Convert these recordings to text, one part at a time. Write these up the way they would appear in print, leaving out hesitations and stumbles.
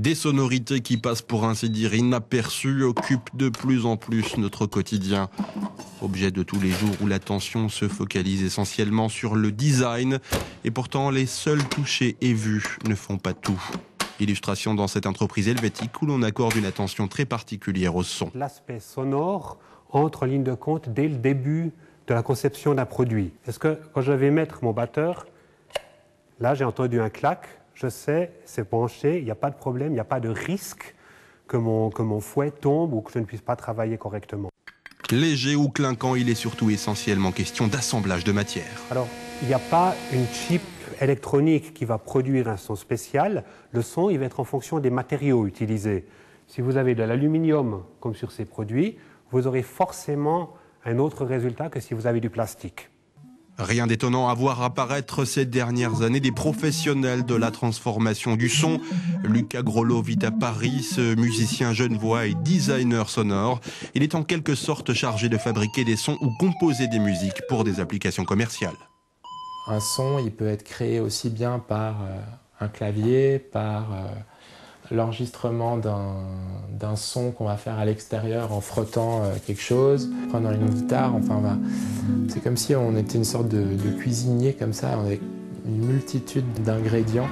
Des sonorités qui passent pour ainsi dire inaperçues occupent de plus en plus notre quotidien. Objet de tous les jours où l'attention se focalise essentiellement sur le design. Et pourtant, les seuls touchés et vus ne font pas tout. Illustration dans cette entreprise helvétique où l'on accorde une attention très particulière au son. L'aspect sonore entre en ligne de compte dès le début de la conception d'un produit. Est-ce que quand je vais mettre mon batteur, là j'ai entendu un clac, je sais, c'est branché, il n'y a pas de problème, il n'y a pas de risque que mon fouet tombe ou que je ne puisse pas travailler correctement. Léger ou clinquant, il est surtout essentiellement question d'assemblage de matière. Alors, il n'y a pas une chip électronique qui va produire un son spécial. Le son, il va être en fonction des matériaux utilisés. Si vous avez de l'aluminium, comme sur ces produits, vous aurez forcément un autre résultat que si vous avez du plastique. Rien d'étonnant à voir apparaître ces dernières années des professionnels de la transformation du son. Lucas Grollo vit à Paris, ce musicien genevois et designer sonore. Il est en quelque sorte chargé de fabriquer des sons ou composer des musiques pour des applications commerciales. Un son, il peut être créé aussi bien par un clavier, par l'enregistrement d'un son qu'on va faire à l'extérieur en frottant quelque chose, prenant une guitare, enfin c'est comme si on était une sorte de cuisinier comme ça, avec une multitude d'ingrédients.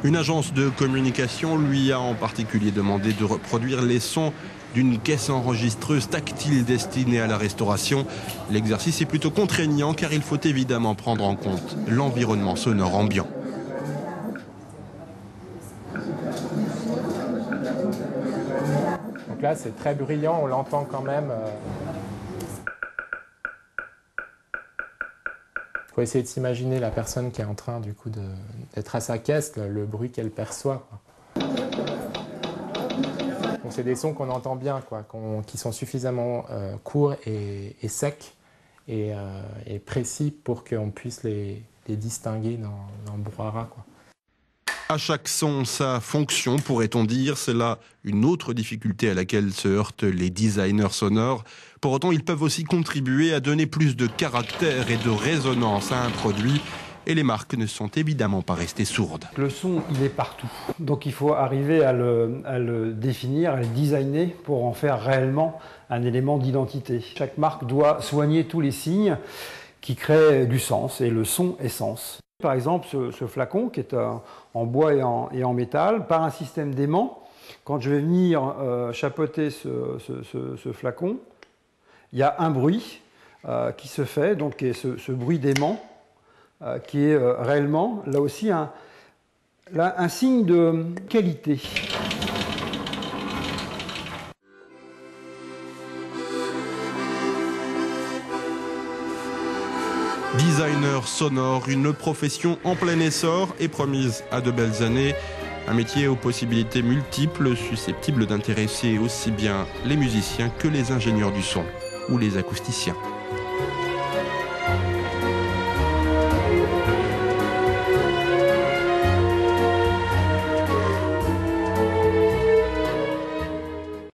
Une agence de communication lui a en particulier demandé de reproduire les sons d'une caisse enregistreuse tactile destinée à la restauration. L'exercice est plutôt contraignant car il faut évidemment prendre en compte l'environnement sonore ambiant. Donc là, c'est très bruyant, on l'entend quand même. Il faut essayer de s'imaginer la personne qui est en train du coup d'être à sa caisse, le bruit qu'elle perçoit, quoi. Donc c'est des sons qu'on entend bien, quoi, qui sont suffisamment courts et secs et précis pour qu'on puisse les distinguer dans le brouhaha, quoi. À chaque son, sa fonction, pourrait-on dire. C'est là une autre difficulté à laquelle se heurtent les designers sonores. Pour autant, ils peuvent aussi contribuer à donner plus de caractère et de résonance à un produit. Et les marques ne sont évidemment pas restées sourdes. Le son, il est partout. Donc il faut arriver à le définir, à le designer pour en faire réellement un élément d'identité. Chaque marque doit soigner tous les signes qui créent du sens, et le son est sens. Par exemple, ce flacon qui est en bois et en métal, par un système d'aimant, quand je vais venir chapeauter ce flacon, il y a un bruit qui se fait, donc ce bruit d'aimant, qui est réellement, là aussi, un signe de qualité. Designer sonore, une profession en plein essor et promise à de belles années. Un métier aux possibilités multiples, susceptible d'intéresser aussi bien les musiciens que les ingénieurs du son ou les acousticiens.